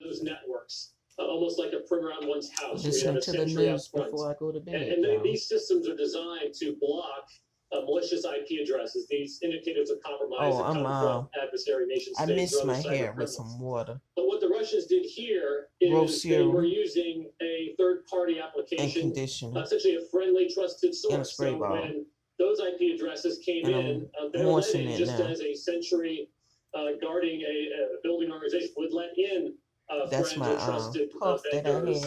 those networks, almost like a perimeter around one's house. Listen to the news before I go to bed. And these systems are designed to block malicious IP addresses. These indicators of compromise that come from adversary nation states. I missed my hair with some water. But what the Russians did here is they were using a third-party application, essentially a friendly, trusted source. So when those IP addresses came in, they were let in just as a sentry guarding a building organization would let in friends or trusted vendors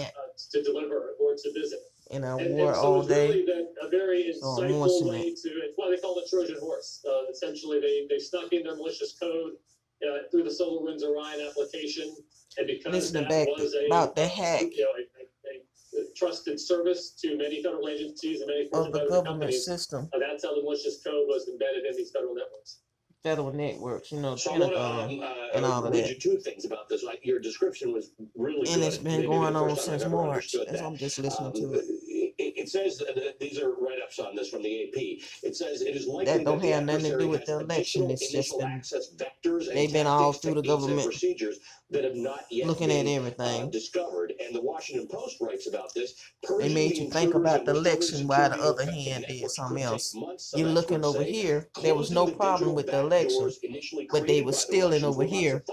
to deliver or to visit. And I wore all day. Really a very insightful way to, it's why they call it Trojan horse. Essentially, they snuck in their malicious code through the SolarWinds Orion application. And because that was a trusted service to many federal agencies and many Fortune 500 companies, system. That's how the malicious code was embedded in these federal networks. Federal networks, you know, so Pentagon and all of that. You two things about this. Like your description was really good. And it's been going on since March. As I'm just listening to it. It says that these are write-ups on this from the AP. It says it is likely that don't have nothing to do with the election. It's just been they've been all through the government procedures that have not yet looking at everything discovered. And the Washington Post writes about this. They made you think about the election while the other hand did something else. You're looking over here. There was no problem with the election, but they were stealing over here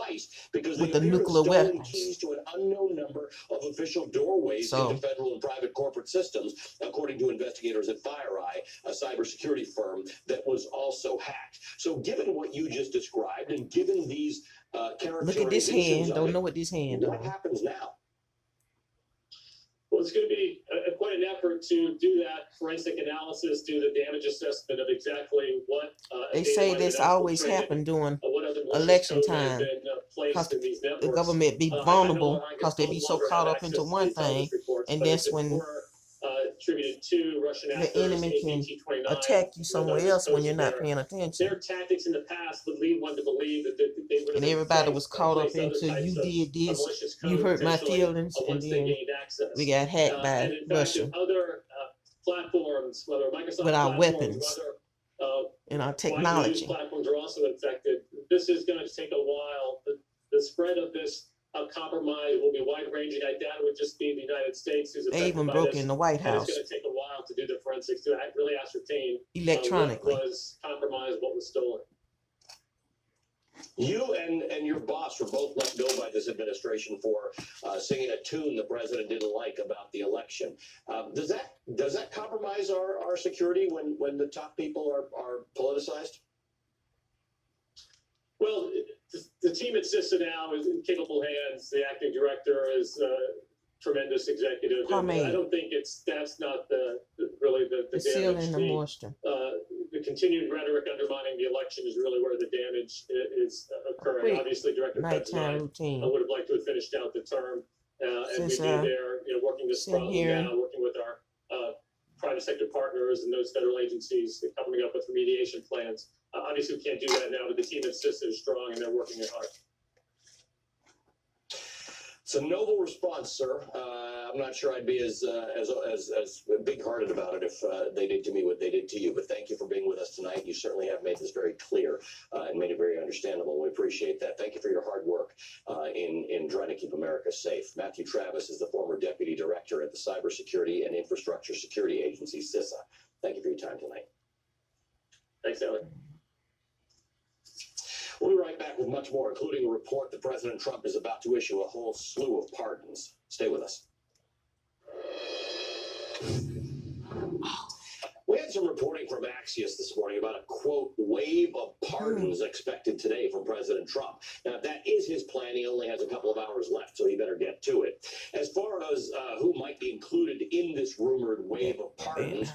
with the nuclear weapons. To an unknown number of official doorways into federal and private corporate systems, according to investigators at FireEye, a cybersecurity firm that was also hacked. So given what you just described and given these characterizations, look at this hand. Don't know what this hand what happens now? Well, it's going to be quite an effort to do that forensic analysis, do the damage assessment of exactly what they say this always happened during election time, because the government be vulnerable because they be so caught up into one thing, and that's when attributed to Russian the enemy can attack you somewhere else when you're not paying attention. Their tactics in the past would lead one to believe that they would have, and everybody was caught up into you did this, you hurt my feelings, and then we got hacked by Russia. Other platforms, whether Microsoft with our weapons and our technology. Platforms are also infected. This is going to take a while. The spread of this compromise will be wide-ranging. I doubt it would just be the United States who's affected. They even broke in the White House. It's going to take a while to do the forensics to really ascertain electronically what was compromised, what was stolen. You and your boss were both let go by this administration for singing a tune the president didn't like about the election. Does that compromise our security when the top people are politicized? Well, the team at CISA now is in capable hands. The acting director is a tremendous executive. I don't think that's not really the damage. And the moisture. The continued rhetoric undermining the election is really where the damage is occurring. Obviously, Director Nighttime routine. I would have liked to have finished out the term, and we'd be there, working this problem now, working with our private sector partners and those federal agencies, coming up with remediation plans. Obviously, we can't do that now, but the team at CISA is strong and they're working it hard. It's a noble response, sir. I'm not sure I'd be as big-hearted about it if they did to me what they did to you. But thank you for being with us tonight. You certainly have made this very clear and made it very understandable. We appreciate that. Thank you for your hard work in trying to keep America safe. Matthew Travis is the former deputy director at the Cybersecurity and Infrastructure Security Agency, CISA. Thank you for your time tonight. Thanks, Alec. We'll be right back with much more, including a report that President Trump is about to issue a whole slew of pardons. Stay with us. We had some reporting from Axios this morning about a, quote, wave of pardons expected today from President Trump. Now, if that is his plan, he only has a couple of hours left, so he better get to it. As far as who might be included in this rumored wave of pardons,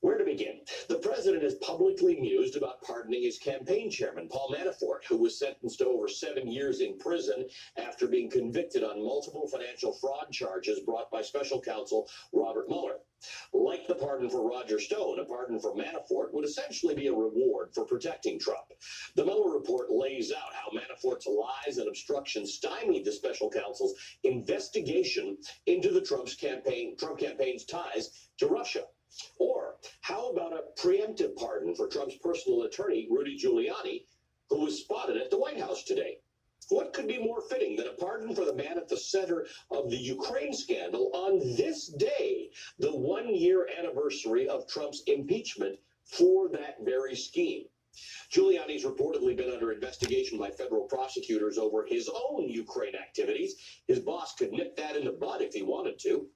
where to begin? The president has publicly mused about pardoning his campaign chairman, Paul Manafort, who was sentenced to over 7 years in prison after being convicted on multiple financial fraud charges brought by special counsel Robert Mueller. Like the pardon for Roger Stone, a pardon for Manafort would essentially be a reward for protecting Trump. The Mueller report lays out how Manafort's lies and obstruction stymied the special counsel's investigation into the Trump campaign's ties to Russia. Or how about a preemptive pardon for Trump's personal attorney, Rudy Giuliani, who was spotted at the White House today? What could be more fitting than a pardon for the man at the center of the Ukraine scandal on this day, the 1-year anniversary of Trump's impeachment for that very scheme? Giuliani's reportedly been under investigation by federal prosecutors over his own Ukraine activities. His boss could nip that in the bud if he wanted to.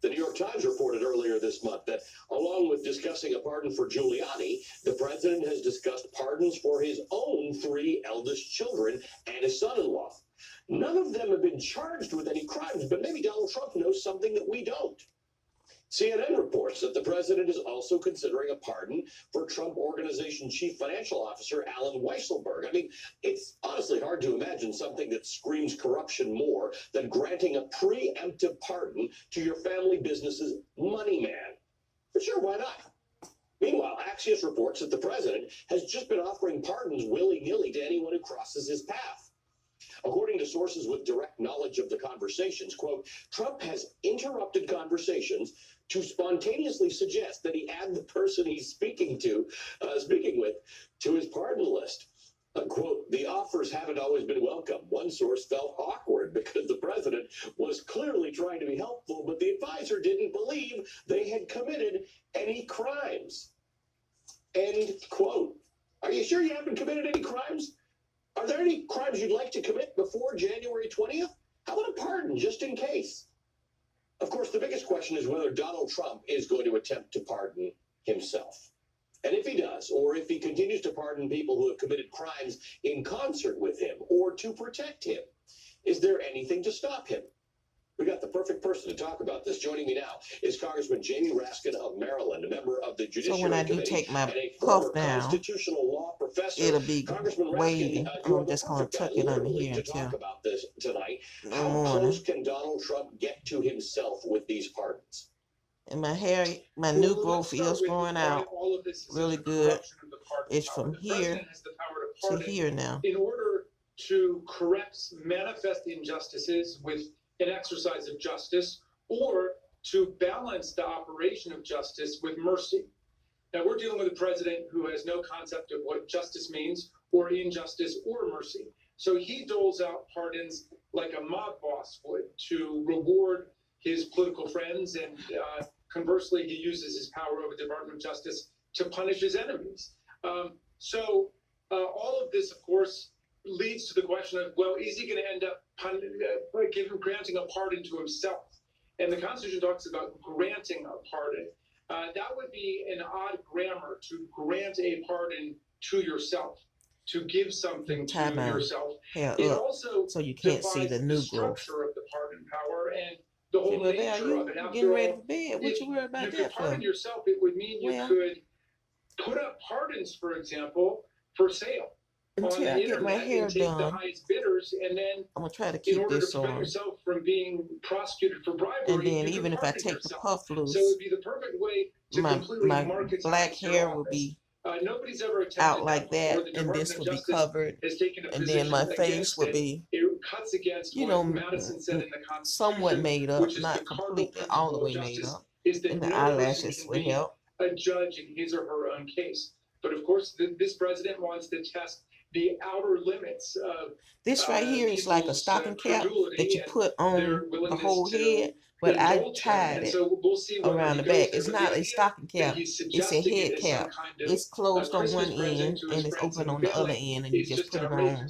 The New York Times reported earlier this month that, along with discussing a pardon for Giuliani, the president has discussed pardons for his own 3 eldest children and his son-in-law. None of them have been charged with any crimes, but maybe Donald Trump knows something that we don't. CNN reports that the president is also considering a pardon for Trump Organization Chief Financial Officer Alan Weisselberg. I mean, it's honestly hard to imagine something that screams corruption more than granting a preemptive pardon to your family business's money man. But sure, why not? Meanwhile, Axios reports that the president has just been offering pardons willy-nilly to anyone who crosses his path. According to sources with direct knowledge of the conversations, quote, Trump has interrupted conversations to spontaneously suggest that he add the person he's speaking with to his pardon list. Quote, the offers haven't always been welcome. One source felt awkward because the president was clearly trying to be helpful, but the advisor didn't believe they had committed any crimes. End quote. Are you sure you haven't committed any crimes? Are there any crimes you'd like to commit before January 20th? How about a pardon, just in case? Of course, the biggest question is whether Donald Trump is going to attempt to pardon himself. And if he does, or if he continues to pardon people who have committed crimes in concert with him or to protect him, is there anything to stop him? We got the perfect person to talk about this. Joining me now is Congressman Jamie Raskin of Maryland, a member of the Judiciary So when I do Committee take my and a puff former down, constitutional law professor. it'll be Congressman wavy. Raskin, I'm just going to tuck it under here to talk until about this tonight. the How morning. close can Donald Trump get to himself with these pardons? And my hair, my new growth is growing out really good. It's from here to here now. In order to correct manifest injustices with an exercise of justice, or to balance the operation of justice with mercy. Now, we're dealing with a president who has no concept of what justice means, or injustice, or mercy. So he doles out pardons like a mob boss would to reward his political friends, and conversely, he uses his power over the Department of Justice to punish his enemies. All of this, of course, leads to the question of, well, is he going to end up granting a pardon to himself? And the Constitution talks about granting a pardon. That would be an odd grammar, to grant a pardon to yourself, to give something to yourself. It also so you can't see the new structure of the pardon power and the whole nature of it. Getting ready for bed. What you worry about that for? You could pardon yourself. It would mean you could put up pardons, for example, for sale. Until I get my hair done, the highest bidders, and then I'm gonna try to keep this on. Yourself from being prosecuted for bribery, and then even if I take the puff loose, so it would be the perfect way to my black hair will be nobody's ever out like that, and this will be covered, and then my face will be, cuts against Madison said in the somewhat made up, not completely all the way made up, and the eyelashes will help. A judge in his or her own case, but of course, this president wants to test the outer limits of this right here is like a stocking cap that you put on the whole head, but I tied it around the back. It's not a stocking cap, it's a head cap. It's closed on one end and it's open on the other end, and you just put it on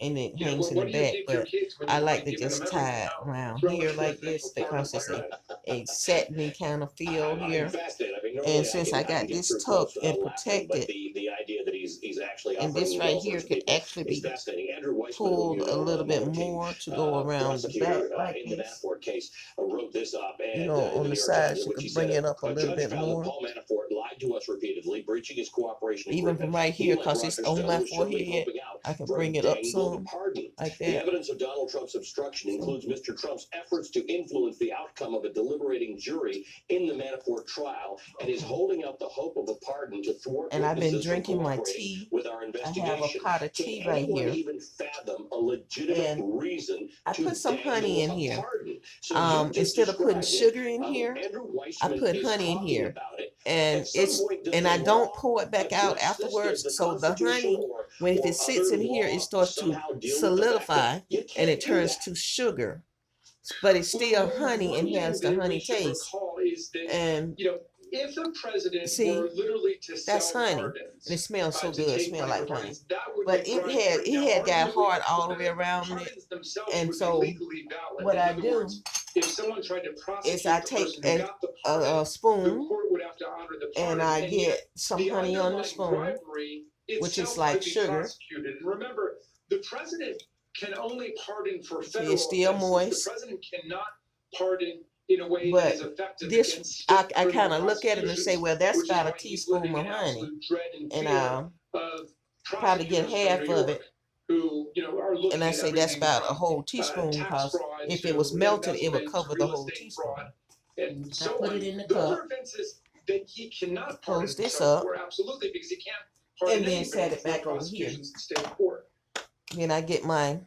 and it hangs in the back. But I like to just tie it around here like this because it's a satiny kind of feel here. And since I got this tucked and protected, the idea that he's actually, and this right here could actually be pulled a little bit more to go around the back like this. Wrote this up, and, on the side, you could bring it up a little bit more. Paul Manafort lied to us repeatedly, breaching his cooperation even from right here, because it's on my forehead, I can bring it up some, like The that. evidence of Donald Trump's obstruction includes Mr. Trump's efforts to influence the outcome of a deliberating jury in the Manafort trial, and is holding out the hope of a pardon to thwart. And I've been drinking my tea. With our I have a pot of tea right here. Even fathom a legitimate And reason I put some honey in here. Instead of putting sugar in here, I put honey in here, and I don't pour it back out afterwards. So the honey, if it sits in here, it starts to solidify and it turns to sugar, but it's still honey and has the honey taste. And if the president see, were literally to that's sell honey, pardons, and it smells so good. It smells like honey, but it had got hard all the way around it. And so what I do if someone tried to prosecute is I take a spoon and I get some honey on the spoon, which is like sugar. And remember, the president can only pardon for federal it's still offenses. moist. The president cannot pardon in a way But that is effective this, I kind of look at it and say, well, that's about a teaspoon of honey, and I'll probably get half of it. And I say that's about a whole teaspoon, because if it was melted, it would cover the whole teaspoon. And I put it in the those cup, are offenses that he cannot close pardon this up, absolutely, because he can't pardon and then anybody set it for back over here. prosecutions in state court. Then I get my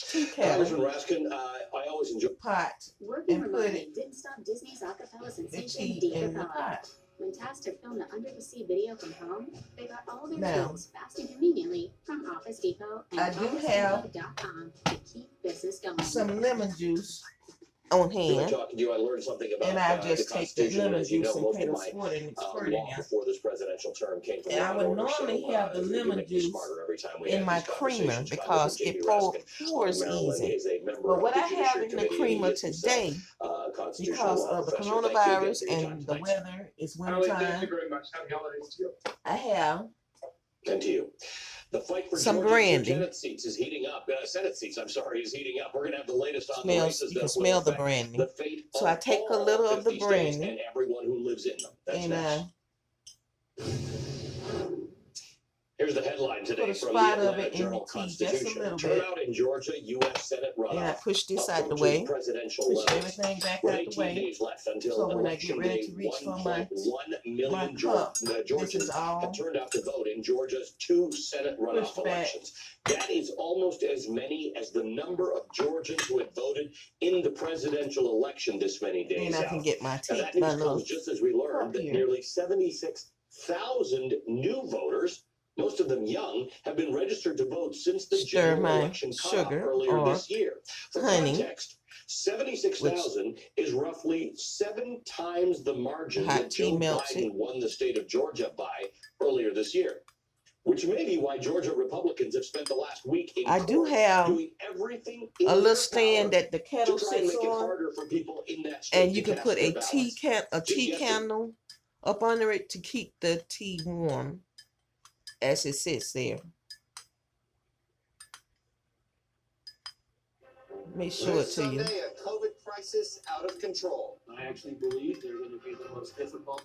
tea kettle I always enjoy pot Working and put remotely didn't stop Disney's acapella the sensation tea Deep in the Propellant. pot. When tasked to film the Under the Sea video from home, they got all their Now, tools fast and conveniently from Office Depot and I do have OfficeDepot.com to keep business going. some lemon juice on hand, talking to you. I learned something about and I just the take the Constitution. lemon As you juice know, and most put of a my squirt and squirt in law there. before this presidential term came from And I would Order, normally have the you lemon make me juice smarter every time we in have my these creamer, conversations. because Congressman it Jamie Raskin pours of Maryland easy. is a member But what of I the have Judiciary in the Committee. creamer He is himself today, a constitutional because law of the professor. Thank you again coronavirus for your time and the tonight. weather, it's Thank you wintertime, very much. Happy holidays to you. I have And to you. The fight for some Georgia's brandy. Senate seats is heating up. Senate seats, I'm sorry, is heating up. We're going to have the latest on the Smells, races you can that will smell the affect brandy. the fate So of I take a all little of the 50 states brandy and everyone who lives in them. That's and next. Here's the headline today put a from the spot of Atlanta it in the Journal-Constitution. tea, just a little bit. Turnout in Georgia U.S. Senate runoff. And I push this out the approaches way, presidential push levels. everything back With out the 18 way. days left until So when I election get ready day, to reach for my 1.1 million cup, this is Georgians all have turned out to vote in Georgia's 2 Senate runoff pushed back. elections. That is almost as many as the number of Georgians who had voted in the presidential election this many days And I out. can get my Now, tea, that my news little comes just as we learned cup that here. nearly 76,000 new voters, most of them young, have been registered to vote since the Stir general my election cutoff sugar earlier or this year. For honey, context, 76,000 is roughly 7 times the margin hot that tea Joe melts Biden it. won the state of Georgia by earlier this year. Which may be why Georgia Republicans have spent the last week in I do court have doing everything in a little their stand power that the to kettle try and sits make it on, harder for people in that state and you to can cast put their a ballots. tea Just yesterday, candle up under it to keep the tea warm as it sits there. Let me show it to you. Sunday, a COVID crisis out of control. I actually believe they're going to be the most difficult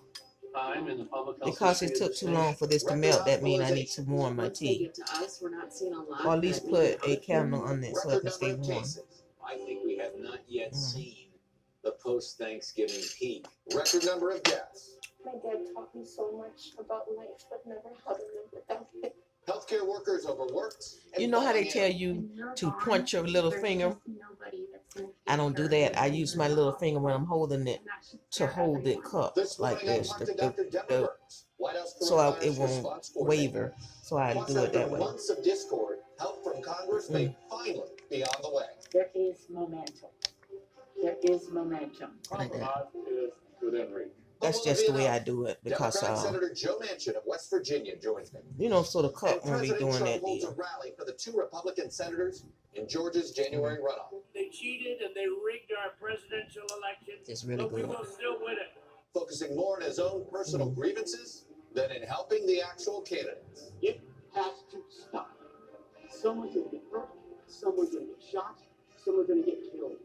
time in the public health Because it history of took the too state. long for this to melt, that means I need to warm my Once they tea. get to us, we're not seeing a lot. Or at least but put maybe a other candle things. on it so it Record can stay number of warm. cases. I think we have not yet Mm. seen the post-Thanksgiving peak. Record number of deaths. My dad taught me so much about life, but never how to live without it. Healthcare workers overworked. and You know how they falling tell ill. you When you're to gone, point your little there's finger? just nobody that's gonna I don't do take that. care I of use you. my little finger when I'm holding it And that's just to for hold it everyone. cup This like morning, I this, talked to Dr. Deborah the- Burns, White House so it coronavirus won't response coordinator. waver. So I Plus, do it after that way. months of discord, help from Congress may finally be on the way. There is momentum. There is momentum. Like that. Compromise is within reach. That's just the way I do it because, Democratic Senator Joe Manchin of West Virginia joins me. you know, so the And cup won't be President doing Trump that holds a deal. rally for the 2 Republican senators in Georgia's January runoff. They cheated and they rigged our presidential election, It's really but we good. will still win it. Focusing more on his own personal grievances than in helping the actual candidates. It has to stop. Someone's going to get hurt. Someone's going to get shot. Someone's going to get killed.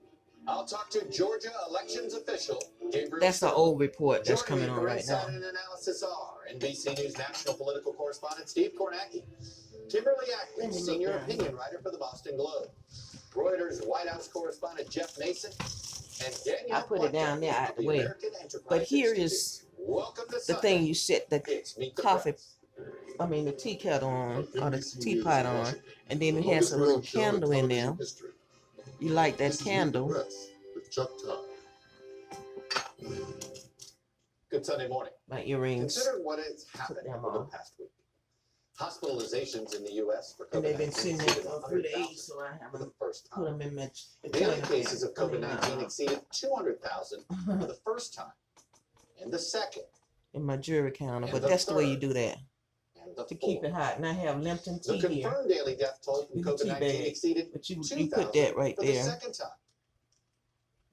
I'll talk to Georgia elections official Gabriel. That's an Stone. old report that's Joining coming me on for right insight now. and analysis are NBC News national political correspondent Steve Kornacki, Kimberly Let Atkins, me look senior down opinion writer for the Boston Globe, Reuters White House correspondent Jeff Mason, and Danielle I put it down there Plotkin out of the the way. American Enterprise But here Institute. is Welcome to the Sunday. thing you set the It's Meet the coffee, Press. the tea kettle on, or the teapot on, and then it has a little candle in there. You light that candle, Chuck Todd. Good Sunday morning. My earrings. Consider what has happened over the past week. Hospitalizations in the U.S. for And they've been COVID-19 sitting exceeded there for 3 days, 100,000 so I for the haven't first put time. them in my Daily cases of COVID-19 exceeded 200,000 for the first time, and the second, in my jury counter. And But the that's the way you third. do that and the to keep it fourth. hot. And I have Lipton The tea here, confirmed daily death toll from With the tea COVID-19 bag. exceeded but you 2,000 put that right for the there. second time,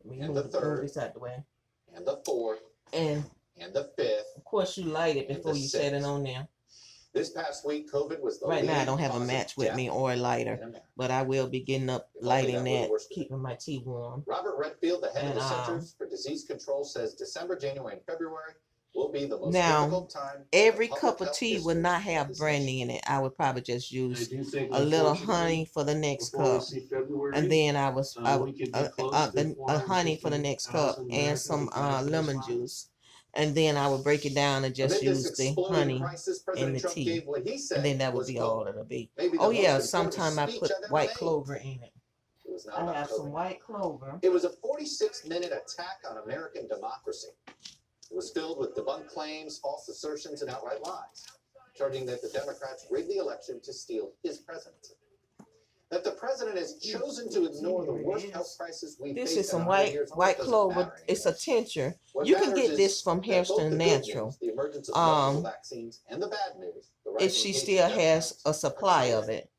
Let me And move the third. this out the way. and the fourth, And and the fifth. of course, you light it And before the you set it sixth. on there. This past week, COVID was the Right now, I leading don't have a cause of match with death me or a in lighter, America. but I will be getting up, If only lighting that were the that, worst of it. keeping my tea warm. Robert Redfield, the head of the And, Centers for Disease Control, says December, January, and February will be the most Now, difficult time. Every in public cup of health tea would history not of have this brandy nation. in it. I would probably just I use do think a little unfortunately, honey for the next before we cup, see February, and then I was we could be close to a honey for the next cup 450,000 and some Americans with lemon this juice, and then I would break it down and just Amid this use the exploding honey crisis, in President the Trump tea, gave what he said and then that would was, be quote, all it'll be. maybe the Oh most yeah, important sometime I speech put I've ever white made. clover in it. It was not I about have some COVID. white clover. It was a 46-minute attack on American democracy. It was filled with debunked claims, false assertions, and outright lies, charging that the Democrats rigged the election to steal his presidency. That the president has chosen to ignore the worst health crisis we've This faced is some in 100 white years almost white doesn't clover. matter It's a anymore. tincture. What You can matters get is this from that both the Hairston good Natural. news, the emergence of multiple Um, vaccines, and the bad news, the if rising she case still and death has counts, a are supply clear. of it.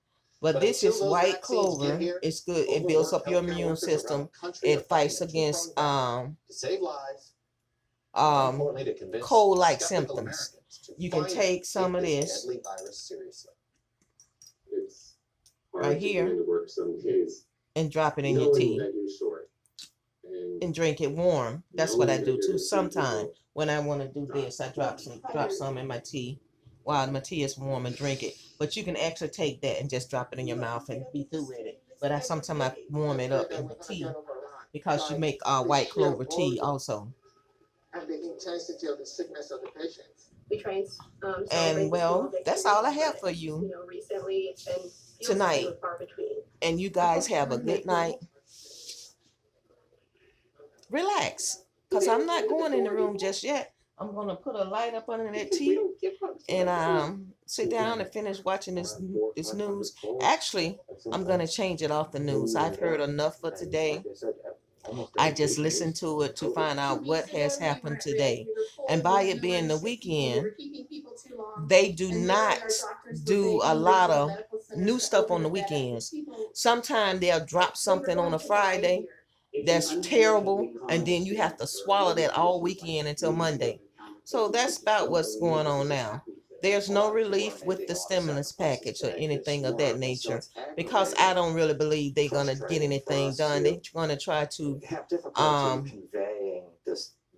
But But this until is those white vaccines get clover. here, It's good. It builds up overworked your healthcare immune workers around system. the country are It fights fighting a against two-pronged battle to save lives, and more importantly, to convince cold-like skeptical symptoms. Americans to You can finally take some take of this this deadly virus seriously. It's right hard to here put into work some days and drop it in your knowing tea that you're short and drink it warm. That's what I knowing do that too. there's some Sometimes people when I want to do this, I drop some in my tea while my tea is warm and drink it. But you can actually take that and just drop it in your mouth and be through with it. But sometimes I warm it up in the tea because you make white clover tea also. And the intensity of the sickness of the patients. We try and And celebrate the well, small that's victories, all I have but, for you You know, recently it's been few tonight. and far between. And you guys have a good night. Relax, because I'm not going in the room just yet. I'm going to put a light up under that tea and sit down and finish watching this news. Actually, I'm going to change it off the news. I've heard enough for today. I just listened to it to find out what has happened today. And by it being the weekend, they do not do a lot of new stuff on the weekends. Sometimes they'll drop something on a Friday that's terrible, and then you have to swallow that all weekend until Monday. So that's about what's going on now. There's no relief with the stimulus package or anything of that nature, because I don't really believe they're gonna get anything done. They're gonna try to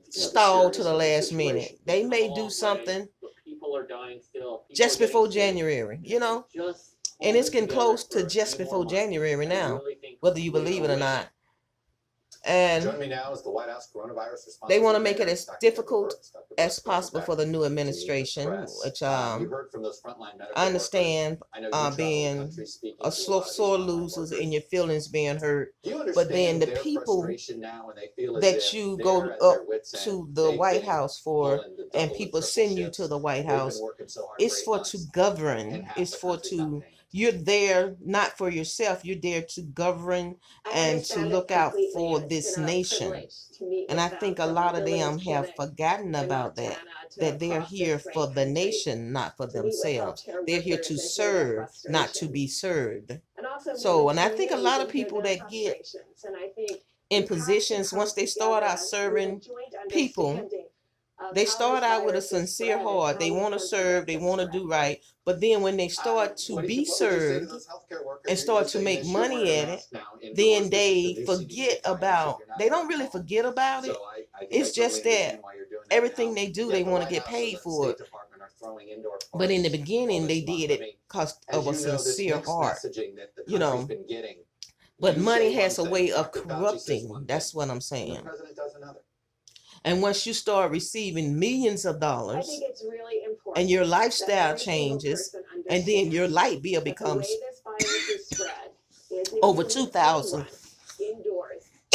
stall to the last minute. They may do something People are dying still. People just are getting before sick. January, you know, Just and it's getting together close for to a just few before more months. January I now, really think whether you we believe are it or winning. not. And Join me now as the White House coronavirus response. they want to make it as Dr. difficult Dr. as Brooks, possible for the new administration, which you heard from those frontline medical I understand workers. I know you travel the being country speaking a to lot of these sore frontline losers workers. and your feelings being hurt. Do you But then understand the their people frustration now when they feel as that if you they're go at their up wits' to end? the They've White been House for, pulling the and double people and triple send you shifts. to the White They've been House, working so hard it's for 8 for to months, and govern. half It's the for country's not to, paying attention. you're there not for yourself, you're there to govern and to look out for this nation. And I think a lot of them have forgotten about that they're here for the nation, not for themselves. They're here to serve, not to be served. So, and I think a lot of people that get in positions, once they start out serving people, they start out with a sincere heart. They want to serve, they want to do right. But then when they start to be served and start to make money at it, then they forget about, they don't really forget about it. It's just that everything they do, they want to get paid for it. But in the beginning, they did it because of a sincere heart, you know. But money has a way of corrupting. That's what I'm saying. And once you start receiving millions of dollars and your lifestyle changes, and then your light bill becomes over $2,000,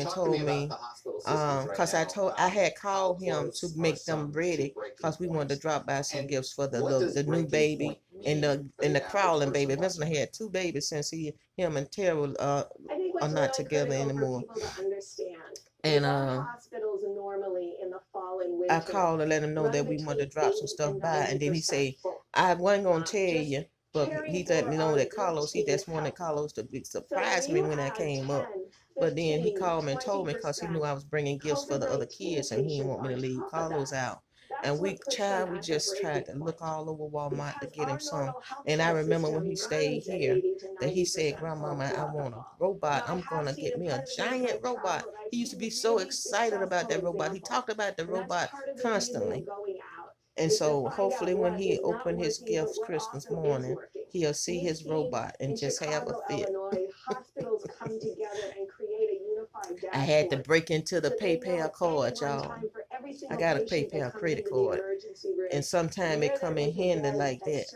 and Talk to told about me, the hospital systems right cause now. I had How called him to close are make them some to ready, breaking cause we wanted to point? drop by some And gifts for the what little, does the new breaking baby point and mean for the the average crawling baby. person Vincent had 2 babies since him and Tara I think are what's not really together critical anymore. for people to understand And hospitals normally in the fall and winter. I called to let him know that we wanted to drop some stuff by, and then he said, I wasn't gonna tell you, but he let me know that Carlos, he just wanted Carlos to surprise me when I came up. But then he called me and told me because he knew I was bringing gifts for the other kids, and he didn't want me to leave Carlos out. And we just tried to look all over Walmart to get him some. And I remember when he stayed here that he said, Grandmama, I want a robot. I'm gonna get me a giant robot. He used to be so excited about that robot. He talked about the robot constantly. And so hopefully when he opened his gifts Christmas morning, he'll see his robot and just have a fit. I had to break into the PayPal card, y'all. I got a PayPal credit card, and sometimes it come in handy like that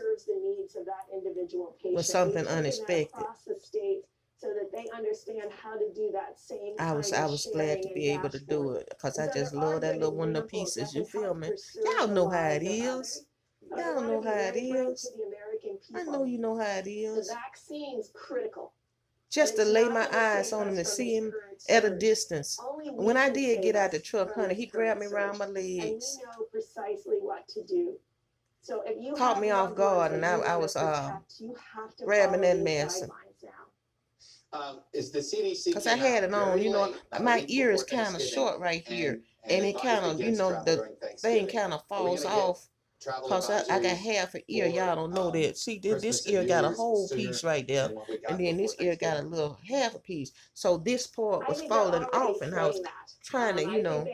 with something unexpected. So that they understand how to do that same. I was glad to be able to do it because I just love that little one of pieces. You feel me? Y'all know how it is. Y'all know how it is. I know you know how it is. The vaccine's critical. Just to lay my eyes on him, to see him at a distance. When I did get out the truck, honey, he grabbed me around my legs. And we know precisely what to do. So if you caught me off guard, and I was grabbing that mess. Is the CDC? Because I had it on, you know, my ear is kind of short right here, and it kind of, you know, the thing kind of falls off. Because I got half an ear, y'all don't know that. See, this ear got a whole piece right there, and then this ear got a little half a piece. So this part was falling off, and I was trying to, you know,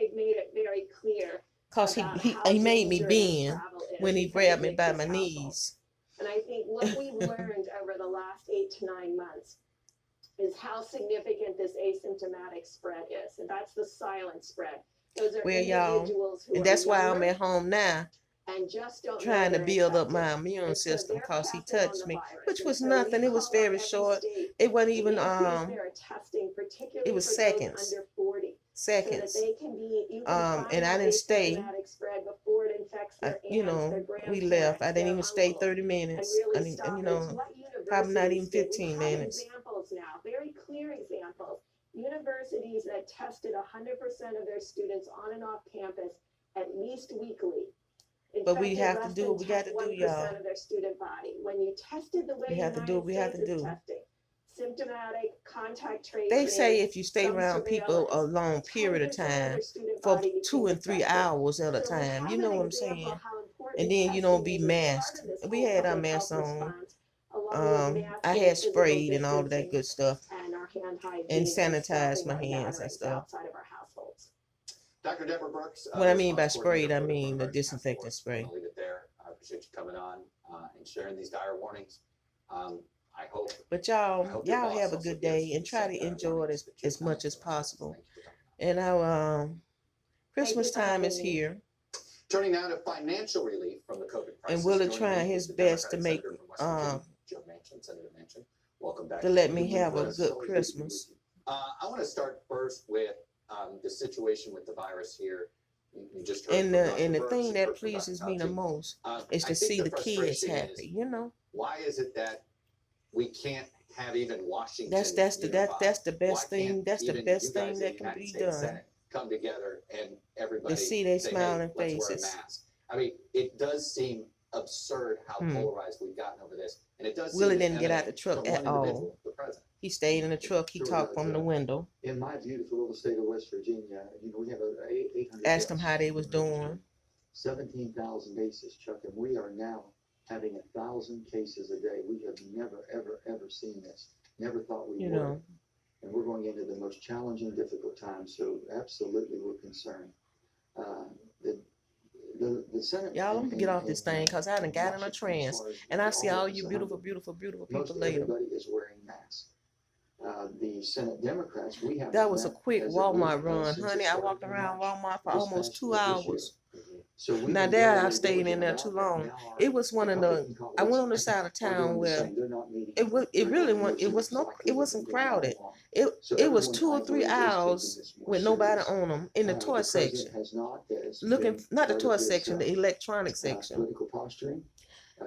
because he made me bend when he grabbed me by my knees. And I think what we've learned over the last 8 to 9 months is how significant this asymptomatic spread is, and that's the silent spread. Those are individuals who and that's why I'm at home now. And just don't trying to build up my immune system because he touched me, which was nothing. It was very short. It wasn't even it was seconds. And I didn't stay. You know, we left. I didn't even stay 30 minutes. And you know, probably not even 15 minutes. Examples now, very clear examples. Universities that tested 100% of their students on and off campus at least weekly. But we have to do what we got to do, y'all. Of their student body. When you tested the way we have to do what we have to do. Testing, symptomatic contact tracing. They say if you stay around people a long period of time, for 2 and 3 hours at a time, you know what I'm saying? And then you don't be masked. We had our masks on. I had sprayed and all of that good stuff, and sanitized my hands and stuff. Dr. Deborah Brooks. What I mean by sprayed, I mean the disinfectant spray. I'll leave it there. I appreciate you coming on and sharing these dire warnings. I hope. But y'all have a good day and try to enjoy it as much as possible. And our Christmas time is here. Turning now to financial relief from the COVID crisis. And Willie trying his best to make welcome back to let me have a good Christmas. I want to start first with the situation with the virus here. You just heard and the thing that pleases me the most is to see the kids happy. You know. Why is it that we can't have even Washington? That's the best thing. That's the best thing that can be done. Come together and everybody to see their smiling faces. I mean, it does seem absurd how polarized we've gotten over this, and it does. Willie didn't get out the truck at all. He stayed in the truck. He talked from the window. In my beautiful little state of West Virginia, you know, we have 800. Asked them how they was doing. 17,000 cases, Chuck, and we are now having 1,000 cases a day. We have never, ever, ever seen this. Never thought we would. Know. And we're going into the most challenging, difficult times. So absolutely, we're concerned. The Senate. Y'all, let me get off this thing because I done got in a trance, and I see all you beautiful, beautiful, beautiful people later. Everybody is wearing masks. The Senate Democrats, we have. That was a quick Walmart run, honey. I walked around Walmart for almost 2 hours. So now there I stayed in there too long. It was one of the. I went on the side of town where it wasn't crowded. It was 2 or 3 hours with nobody on them in the toy section. Looking, not the toy section, the electronic section. Political posturing.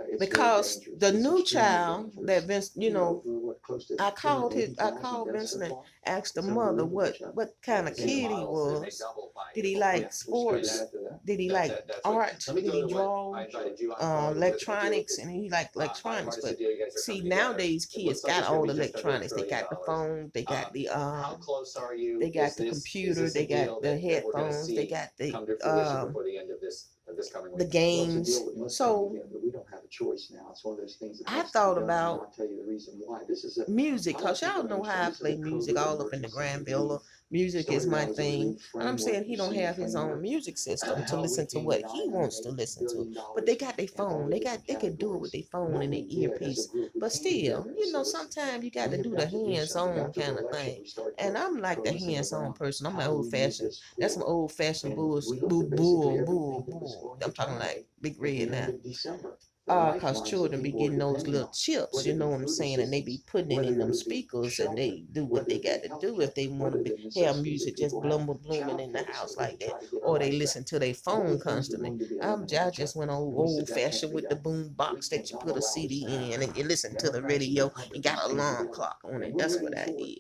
It's very because dangerous. the It's new extremely child dangerous. that Vince, you know, what, close to I called 80,000 deaths Vincent so and far? asked the It's mother unbelievable, Chuck. what kind of Yeah, kid he models, and they was. double by Did he years. like Yeah, sports? Did he like that's right. art? Let me Did go he to what draw? I invited you on for, with Electronics, this and he liked electronics. bipartisan But deal you guys are see, coming together. nowadays It kids looks like got it's gonna all be the just under $1 electronics. They trillion. got the phone. They got the How close are you? they got Is the this computer. a They got deal the that we're gonna headphones. They see got the come to fruition before the end of this coming the week? games. So we don't have a choice now. It's one of those things that I has to be thought done, and about I'll tell you the reason why. This is a music, cause policy y'all know how I arrangement. This is play a music COVID all up in the emergency Granville. relief. Music is Started my out as a thing, relief and I'm framework. saying he You've don't seen the have his own framework. music system to How it listen to became what he wants to $980 listen to. billion But they got their in all phone. the different They could do it with categories. their phone What and their we did as a earpiece. group, we But came still, together and you said, know, listen, sometimes you got we to have do the got to do something. hands-on After the kind of election, thing. we started And I'm like the focusing hands-on around person. I'm how an do we move old-fashioned. this That's some forward. old-fashioned And bull, we looked bull, at basically bull, everything that was bull. going to I'm talking like terminate Big at Red the end now. of December. The Cause lifelines that children be people were getting those depending little on, chips, whether you it know be what I'm food saying, and they be assistance, putting it whether in it them would be speakers, and shelter, they do what whether they it got be to do if healthcare, they want whether to the have necessities music that just people have, blooming in the childcare, house so they like can that, try to get their or they life back. listen to their All phone the things are constantly. going to be I eliminated, just Chuck. went And we said old that can't fashioned be with the done. boom We box that you cannot put a allow this CD to in happen. and you listen to the Democrats and radio and got Republicans an came alarm together, clock on and it. we're That's moving what I forward. did.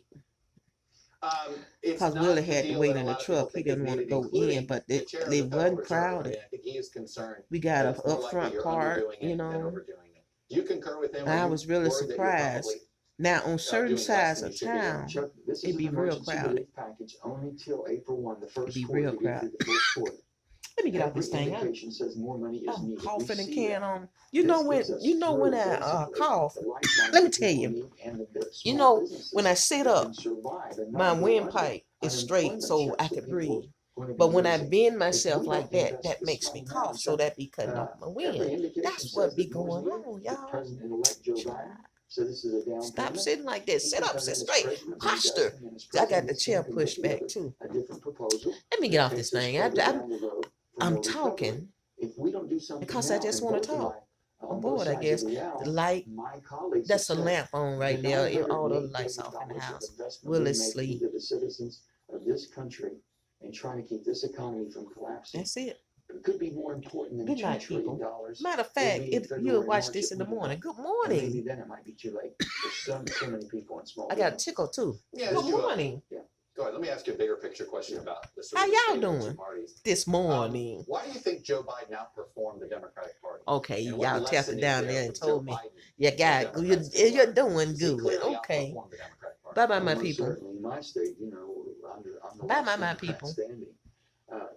It's Cause Willie not the had to deal wait that a in the lot of people truck. He think it didn't may want to be, go in, including but the chair of the it Federal wasn't Reserve. I mean, crowded. I think he is concerned We got that a it's more likely upfront you're part, underdoing you it than know. overdoing it. Do you concur with him? And Are I you was really worried that you're surprised. probably Now on certain doing less sides than of you should be doing? town, Chuck, this is it'd an be real emergency crowded. relief package only till April 1, the It'd first be quarter, real to get crowded. through the first quarter. Let me get off this Every thing. indication says more money is I'm needed. We coughing and see can that. on. This gets us When through I basically cough, the lifelines let me that tell people you. need and the You small know, when I businesses sit that up, can survive and my not go under. windpipe is straight Unemployment so I checks that could people breathe. are going to But be when I losing. bend If myself we like don't that, invest that this makes me money now, cough. So Chuck, that be cutting off my every wind. indication That's says what be that more is going needed. on, The y'all. President-elect Joe Biden said this is a down Stop payment. sitting like that. He Sit can up, come sit in as straight. president. When he does Posture. come in as I got president, the he's chair going to put pushed back together too. a different proposal Let me that get off takes this us thing. further down the road for I'm more recovery. talking If we don't do something because now, I just and want to both of talk. I'm on both bored, I sides guess. of the aisle, The light, my colleagues that's a have said lamp on right the there. All the $908 lights billion off in the of house. investment Will we is make asleep. into the citizens of this country and trying to keep this economy from collapsing That's it. could be more important than Good $2 night, trillion. people. Matter of Would fact, be in if you'll February, watch March this of in the morning, 2021. good And maybe morning. then it might be too late for so many people in small I got a business. tickle too. Yeah, Good did you, morning. go ahead. Let me ask you a bigger picture question about the sort How of the y'all state of the two doing parties. this morning? Why do you think Joe Biden outperformed the Democratic Party? Okay, And what y'all tapped lesson it is down there there and from Joe told me Biden you that got Democrats can you're learn? doing Because he good. clearly Okay. outperformed the Democratic Party. Bye bye, my Most people. certainly in my state, I'm the Bye last bye, my Democrat people. standing.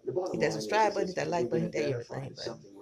The bottom Hit that line subscribe is button, hit that like we're button, going hit to that identify everything button. something